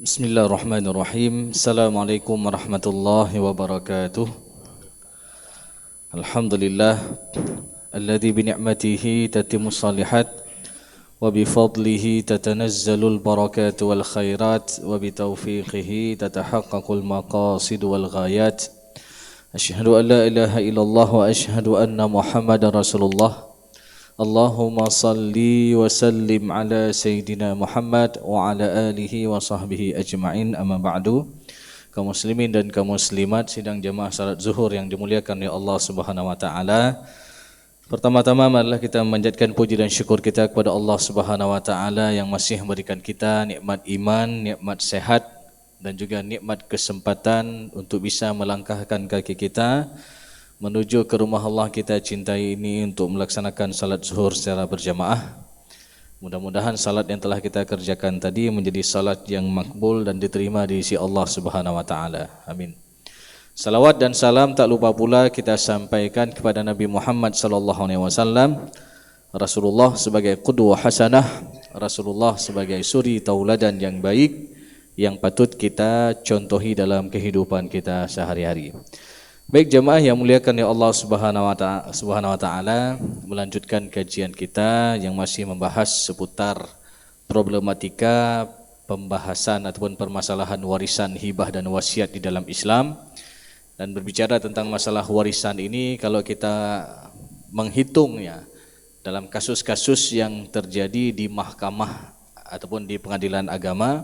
Bismillahirrahmanirrahim. Assalamualaikum warahmatullahi wabarakatuh. Alhamdulillah alladzi bi ni'matihi tatimmus shalihat wa bi fadlihi tatanazzalul barakatu wal khairat wa bi taufiqihi tatahaqqaqul maqasid wal ghayat. Asyhadu an la ilaha illallah wa asyhadu anna Muhammadar Rasulullah. Allahumma salli wa sallim ala Sayyidina Muhammad wa ala alihi wa sahbihi ajma'in, amma ba'du. Kaum muslimin dan kaum muslimat sidang jamaah salat zuhur yang dimuliakan oleh Allah Subhanahu wa taala. Pertama-tama marilah kita memanjatkan puji dan syukur kita kepada Allah Subhanahu wa taala yang masih memberikan kita nikmat iman, nikmat sehat dan juga nikmat kesempatan untuk bisa melangkahkan kaki kita menuju ke rumah Allah kita cintai ini untuk melaksanakan salat zuhur secara berjamaah. Mudah-mudahan salat yang telah kita kerjakan tadi menjadi salat yang makbul dan diterima di sisi Allah Subhanahu wa taala. Amin. Salawat dan salam tak lupa pula kita sampaikan kepada Nabi Muhammad sallallahu alaihi wasallam, Rasulullah sebagai qudwah hasanah, Rasulullah sebagai suri tauladan yang baik yang patut kita contohi dalam kehidupan kita sehari-hari. Baik jemaah yang muliakan ya Allah Subhanahu wa taala, melanjutkan kajian kita yang masih membahas seputar problematika pembahasan ataupun permasalahan warisan, hibah dan wasiat di dalam Islam. Dan berbicara tentang masalah warisan ini, kalau kita menghitungnya dalam kasus-kasus yang terjadi di mahkamah ataupun di pengadilan agama,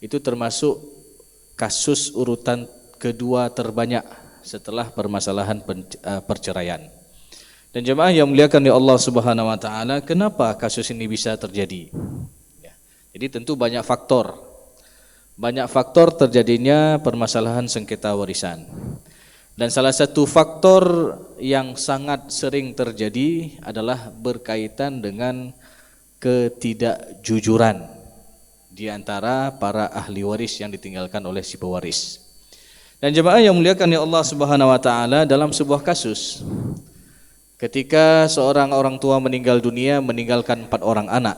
itu termasuk kasus urutan kedua terbanyak setelah permasalahan perceraian. Dan jemaah yang muliakan oleh Allah Subhanahu wa taala, kenapa kasus ini bisa terjadi? Jadi tentu banyak faktor. Banyak faktor terjadinya permasalahan sengketa warisan. Dan salah satu faktor yang sangat sering terjadi adalah berkaitan dengan ketidakjujuran di antara para ahli waris yang ditinggalkan oleh si pewaris. Dan jemaah yang muliakan ya Allah Subhanahu wa taala, dalam sebuah kasus ketika seorang orang tua meninggal dunia meninggalkan 4 orang anak.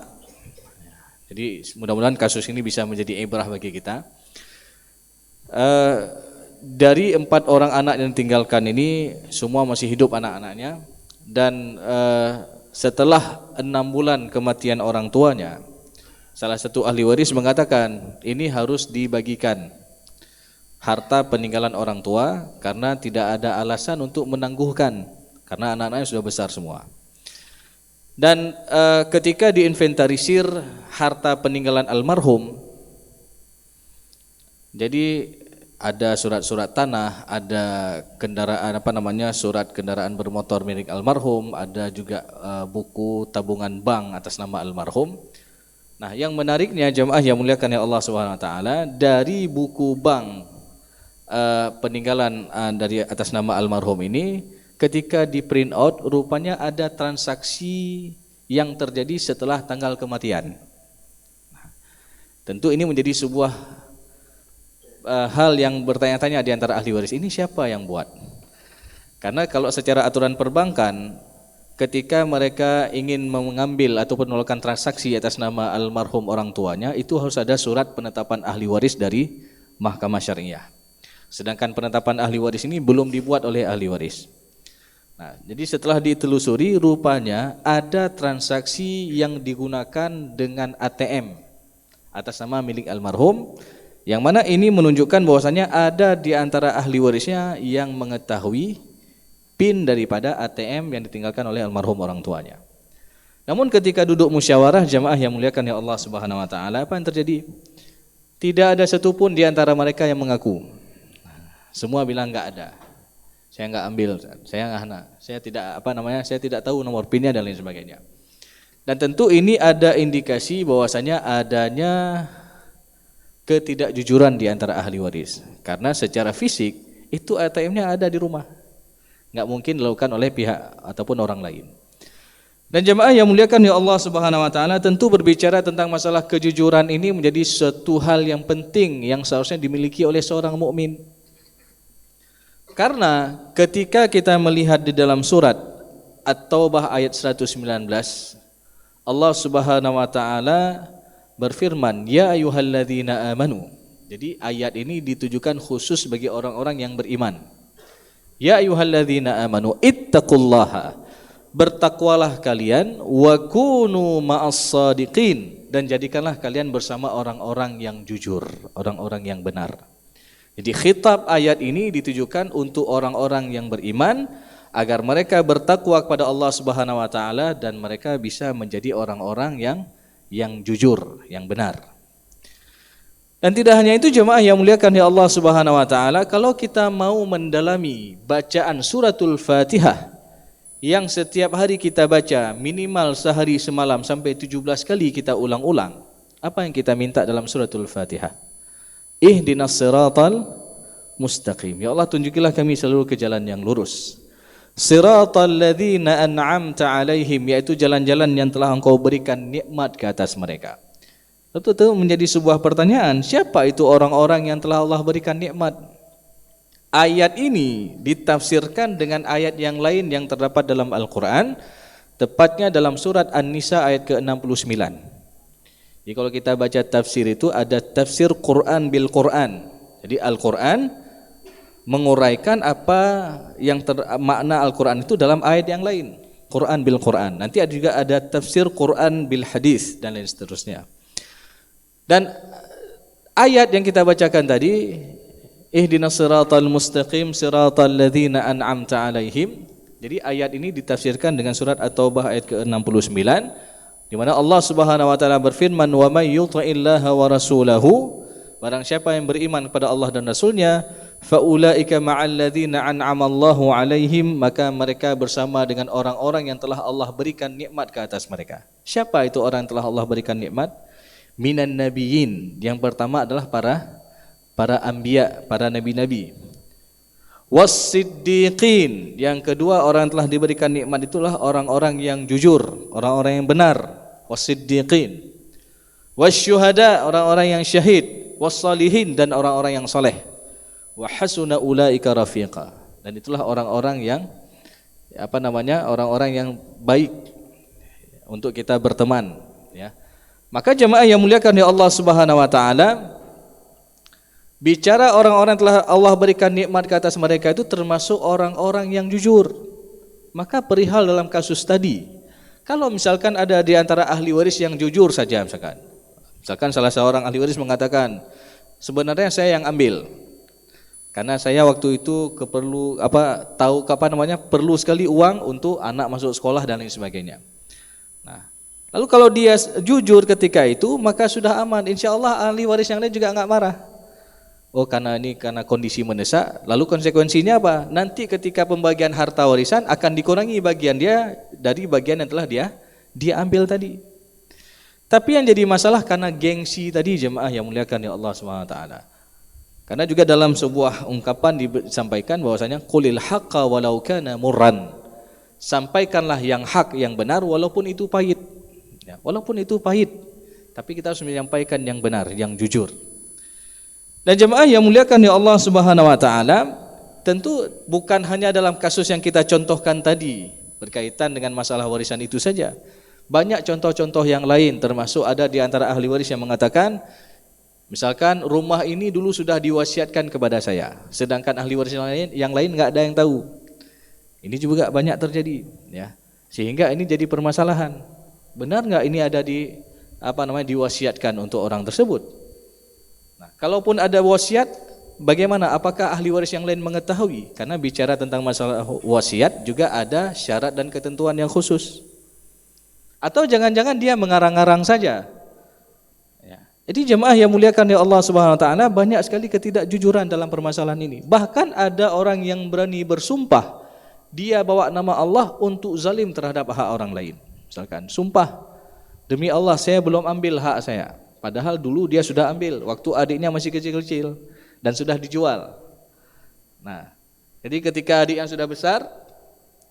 Jadi mudah-mudahan kasus ini bisa menjadi ibrah bagi kita. Dari 4 orang anak yang ditinggalkan ini semua masih hidup anak-anaknya, dan setelah 6 bulan kematian orang tuanya, salah satu ahli waris mengatakan ini harus dibagikan harta peninggalan orang tua karena tidak ada alasan untuk menangguhkan karena anak-anaknya sudah besar semua. Dan ketika diinventarisir harta peninggalan almarhum, jadi ada surat-surat tanah, ada kendaraan surat kendaraan bermotor milik almarhum, ada juga buku tabungan bank atas nama almarhum. Nah, yang menariknya jemaah yang muliakan ya Allah Subhanahu wa taala, dari buku bank peninggalan dari atas nama almarhum ini, ketika di print out rupanya ada transaksi yang terjadi setelah tanggal kematian. Tentu ini menjadi sebuah hal yang bertanya-tanya di antara ahli waris, ini siapa yang buat? Karena kalau secara aturan perbankan, ketika mereka ingin mengambil ataupun melakukan transaksi atas nama almarhum orang tuanya, itu harus ada surat penetapan ahli waris dari Mahkamah Syariah. Sedangkan penetapan ahli waris ini belum dibuat oleh ahli waris. Nah, jadi setelah ditelusuri rupanya ada transaksi yang digunakan dengan ATM atas nama milik almarhum, yang mana ini menunjukkan bahwasannya ada di antara ahli warisnya yang mengetahui PIN daripada ATM yang ditinggalkan oleh almarhum orang tuanya. Namun ketika duduk musyawarah jamaah yang muliakan ya Allah Subhanahu wa taala, apa yang terjadi? Tidak ada satupun di antara mereka yang mengaku. Semua bilang enggak ada. Saya enggak ambil, saya tidak tahu nomor PIN-nya dan lain sebagainya. Dan tentu ini ada indikasi bahwasanya adanya ketidakjujuran di antara ahli waris. Karena secara fisik itu ATM-nya ada di rumah. Enggak mungkin dilakukan oleh pihak ataupun orang lain. Dan jemaah yang muliakan ya Allah Subhanahu wa taala, tentu berbicara tentang masalah kejujuran ini menjadi suatu hal yang penting yang seharusnya dimiliki oleh seorang mukmin. Karena ketika kita melihat di dalam surat At-Taubah ayat 119, Allah Subhanahu wa taala berfirman, "Ya ayyuhalladzina amanu Jadi ayat ini ditujukan khusus bagi orang-orang yang beriman. Ya ayyuhalladzina amanu ittaqullaha, bertakwalah kalian, wa kunu ma'as shadiqin, dan jadikanlah kalian bersama orang-orang yang jujur, orang-orang yang benar. Jadi khitab ayat ini ditujukan untuk orang-orang yang beriman agar mereka bertakwa kepada Allah Subhanahu wa taala dan mereka bisa menjadi orang-orang yang jujur, yang benar. Dan tidak hanya itu jemaah yang muliakan ya Allah Subhanahu wa taala, kalau kita mau mendalami bacaan suratul Fatihah yang setiap hari kita baca minimal sehari semalam sampai 17 kali kita ulang-ulang, apa yang kita minta dalam suratul Fatihah? Ihdinas siratal mustaqim. Ya Allah, tunjukilah kami selalu ke jalan yang lurus. Siratal ladzina an'amta alaihim, yaitu jalan-jalan yang telah Engkau berikan nikmat ke atas mereka. Tentu menjadi sebuah pertanyaan, siapa itu orang-orang yang telah Allah berikan nikmat? Ayat ini ditafsirkan dengan ayat yang lain yang terdapat dalam Al-Quran, tepatnya dalam surat An-Nisa ayat ke-69. Jadi kalau kita baca tafsir itu ada tafsir Quran bil Quran. Jadi Al-Quran menguraikan apa yang makna Al-Quran itu dalam ayat yang lain, Quran bil Quran. Nanti juga ada tafsir Quran bil hadis dan lain seterusnya. Dan ayat yang kita bacakan tadi, ihdinas siratal mustaqim siratal ladzina an'amta alaihim. Jadi ayat ini ditafsirkan dengan surat At-Taubah ayat ke-69 di mana Allah Subhanahu wa taala berfirman, "Wa may yuti'illaha wa rasulahu", barang siapa yang beriman kepada Allah dan Rasulnya, fa ulaika ma'al ladzina an'ama Allahu alaihim, maka mereka bersama dengan orang-orang yang telah Allah berikan nikmat ke atas mereka. Siapa itu orang yang telah Allah berikan nikmat? Minan nabiyyin, yang pertama adalah para anbiya, para nabi-nabi. Was-siddiqin, yang kedua orang yang telah diberikan nikmat itulah orang-orang yang jujur, orang-orang yang benar. Was-siddiqin. Wasyuhada, orang-orang yang syahid. Was-salihin, dan orang-orang yang saleh. Wa hasuna ulaika rafiqa, dan itulah orang-orang yang orang-orang yang baik untuk kita berteman, ya. Maka jemaah yang muliakan ya Allah Subhanahu wa taala, bicara orang-orang telah Allah berikan nikmat ke atas mereka itu termasuk orang-orang yang jujur. Maka perihal dalam kasus tadi, kalau misalkan ada di antara ahli waris yang jujur saja, misalkan salah seorang ahli waris mengatakan, sebenarnya saya yang ambil, karena saya waktu itu perlu sekali uang untuk anak masuk sekolah dan lain sebagainya. Nah, lalu kalau dia jujur ketika itu, maka sudah aman. Insya Allah ahli waris yang lain juga enggak marah. Oh, karena kondisi mendesak. Lalu konsekuensinya apa? Nanti ketika pembagian harta warisan akan dikurangi bagian dia dari bagian yang telah dia ambil tadi. Tapi yang jadi masalah karena gengsi tadi jemaah yang muliakan ya Allah Subhanahu wa taala. Karena juga dalam sebuah ungkapan disampaikan bahwasanya qulil haqqa walau kana murran. Sampaikanlah yang hak, yang benar walaupun itu pahit. Ya, walaupun itu pahit, tapi kita harus menyampaikan yang benar, yang jujur. Dan jemaah yang muliakan ya Allah Subhanahu wa taala, tentu bukan hanya dalam kasus yang kita contohkan tadi berkaitan dengan masalah warisan itu saja. Banyak contoh-contoh yang lain, termasuk ada di antara ahli waris yang mengatakan, misalkan rumah ini dulu sudah diwasiatkan kepada saya, sedangkan ahli waris yang lain enggak ada yang tahu. Ini juga banyak terjadi, ya. Sehingga ini jadi permasalahan. Benar enggak ini ada diwasiatkan untuk orang tersebut? Nah, kalaupun ada wasiat, bagaimana? Apakah ahli waris yang lain mengetahui? Karena bicara tentang masalah wasiat juga ada syarat dan ketentuan yang khusus. Atau jangan-jangan dia mengarang-arang saja. Ya. Jadi jemaah yang muliakan ya Allah Subhanahu wa taala, banyak sekali ketidakjujuran dalam permasalahan ini. Bahkan ada orang yang berani bersumpah dia bawa nama Allah untuk zalim terhadap hak orang lain. Misalkan sumpah, demi Allah saya belum ambil hak saya, padahal dulu dia sudah ambil waktu adiknya masih kecil-kecil dan sudah dijual. Nah, jadi ketika adiknya sudah besar,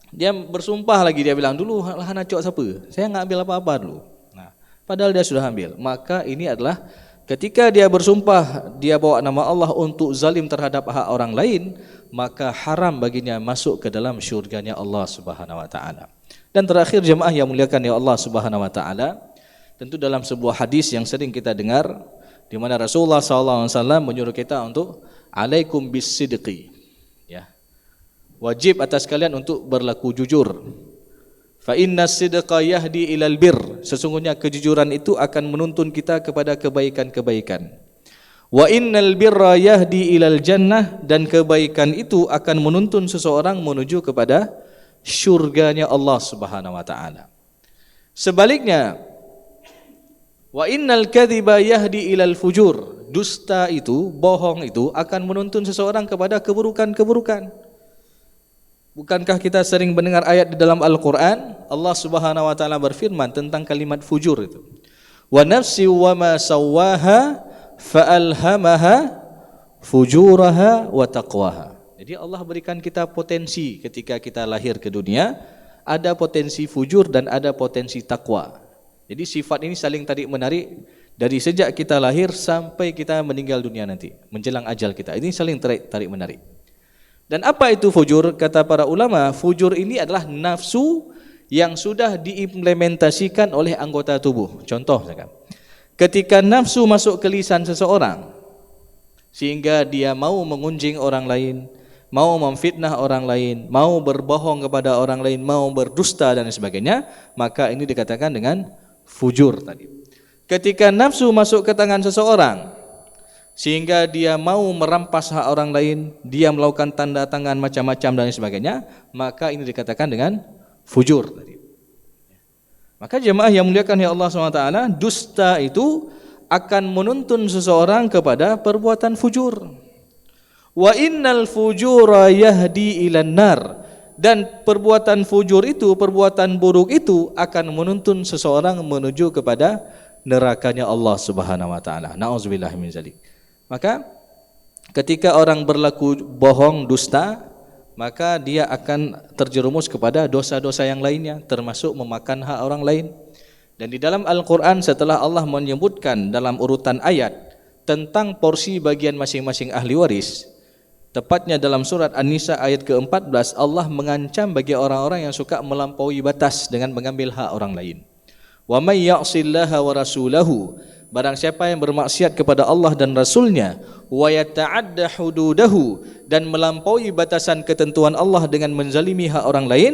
dia bersumpah lagi, dia bilang dulu lahan acok siapa, saya enggak ambil apa-apa dulu. Nah, padahal dia sudah ambil. Maka ini adalah ketika dia bersumpah dia bawa nama Allah untuk zalim terhadap hak orang lain, maka haram baginya masuk ke dalam syurganya Allah Subhanahu wa taala. Dan terakhir jemaah yang muliakan ya Allah Subhanahu wa taala, tentu dalam sebuah hadis yang sering kita dengar, di mana Rasulullah SAW menyuruh kita untuk alaikum bisidqi, ya, wajib atas kalian untuk berlaku jujur. Fa inna sidqa yahdi ilal bir, sesungguhnya kejujuran itu akan menuntun kita kepada kebaikan-kebaikan. Wa innal birra yahdi ilal jannah, dan kebaikan itu akan menuntun seseorang menuju kepada syurganya Allah Subhanahu wa taala. Sebaliknya, wa innal kadhiba yahdi ilal fujur, dusta itu, bohong itu akan menuntun seseorang kepada keburukan-keburukan. Bukankah kita sering mendengar ayat di dalam Al-Quran, Allah Subhanahu wa taala berfirman tentang kalimat fujur itu. Wa nafsi wa ma sawwaha fa'alhamaha fujuraha wa taqwaha. Jadi Allah berikan kita potensi ketika kita lahir ke dunia, ada potensi fujur dan ada potensi takwa. Jadi sifat ini saling tarik menarik dari sejak kita lahir sampai kita meninggal dunia nanti, menjelang ajal kita. Ini saling tarik menarik. Dan apa itu fujur? Kata para ulama, fujur ini adalah nafsu yang sudah diimplementasikan oleh anggota tubuh. Contoh misalkan, ketika nafsu masuk ke lisan seseorang sehingga dia mau mengunjing orang lain, mau memfitnah orang lain, mau berbohong kepada orang lain, mau berdusta dan sebagainya, maka ini dikatakan dengan fujur tadi. Ketika nafsu masuk ke tangan seseorang sehingga dia mau merampas hak orang lain, dia melakukan tanda tangan macam-macam dan sebagainya, maka ini dikatakan dengan fujur tadi. Maka jemaah yang muliakan ya Allah SWT, dusta itu akan menuntun seseorang kepada perbuatan fujur. Wa innal fujura yahdi ilan nar, dan perbuatan fujur itu, perbuatan buruk itu akan menuntun seseorang menuju kepada nerakanya Allah Subhanahu wa taala. Nauzubillah min zalik. Maka ketika orang berlaku bohong, dusta, maka dia akan terjerumus kepada dosa-dosa yang lainnya, termasuk memakan hak orang lain. Dan di dalam Al-Quran setelah Allah menyebutkan dalam urutan ayat tentang porsi bagian masing-masing ahli waris, tepatnya dalam surat An-Nisa ayat ke-14, Allah mengancam bagi orang-orang yang suka melampaui batas dengan mengambil hak orang lain. Wa may ya'sillaha wa rasulahu, barang siapa yang bermaksiat kepada Allah dan Rasulnya, wa yata'adda hududahu, dan melampaui batasan ketentuan Allah dengan menzalimi hak orang lain,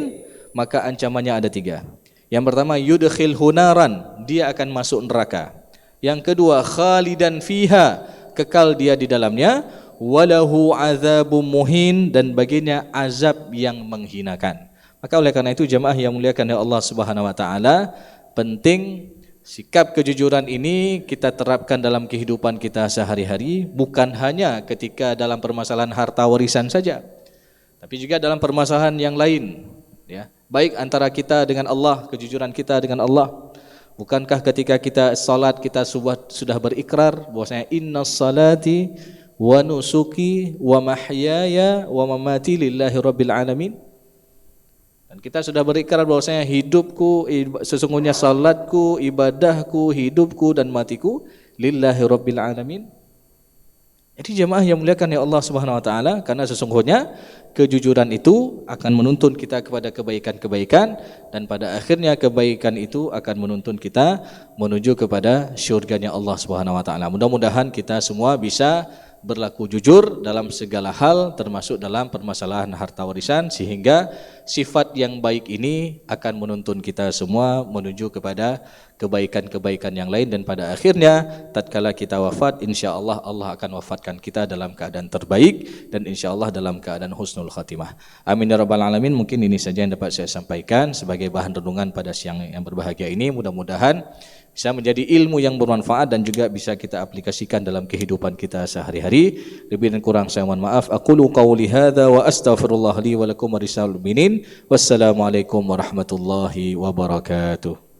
maka ancamannya ada 3. Yang pertama, yudkhilhu naran, dia akan masuk neraka. Yang kedua, khalidan fiha, kekal dia di dalamnya, walahu azabum muhin, dan baginya azab yang menghinakan. Maka oleh karena itu jemaah yang muliakan Allah Subhanahu wa taala, penting sikap kejujuran ini kita terapkan dalam kehidupan kita sehari-hari, bukan hanya ketika dalam permasalahan harta warisan saja, tapi juga dalam permasalahan yang lain, ya. Baik antara kita dengan Allah, kejujuran kita dengan Allah. Bukankah ketika kita salat kita sudah berikrar bahwasanya innas salati wa nusuki wa mahyaya wa mamati lillahi rabbil alamin. Dan kita sudah berikrar bahwasanya hidupku, sesungguhnya salatku, ibadahku, hidupku dan matiku lillahi rabbil alamin. Jadi jemaah yang muliakan ya Allah Subhanahu wa taala, karena sesungguhnya kejujuran itu akan menuntun kita kepada kebaikan-kebaikan, dan pada akhirnya kebaikan itu akan menuntun kita menuju kepada syurganya Allah Subhanahu wa taala. Mudah-mudahan kita semua bisa berlaku jujur dalam segala hal, termasuk dalam permasalahan harta warisan, sehingga sifat yang baik ini akan menuntun kita semua menuju kepada kebaikan-kebaikan yang lain, dan pada akhirnya tatkala kita wafat, insyaallah Allah akan wafatkan kita dalam keadaan terbaik dan insyaallah dalam keadaan husnul khatimah. Amin ya rabbal alamin. Mungkin ini saja yang dapat saya sampaikan sebagai bahan renungan pada siang yang berbahagia ini. Mudah-mudahan bisa menjadi ilmu yang bermanfaat dan juga bisa kita aplikasikan dalam kehidupan kita sehari-hari. Lebih dan kurang saya mohon maaf. Aqulu qawli hadza wa astaghfirullah li wa lakum wa risal mu'minin. Wassalamualaikum warahmatullahi wabarakatuh.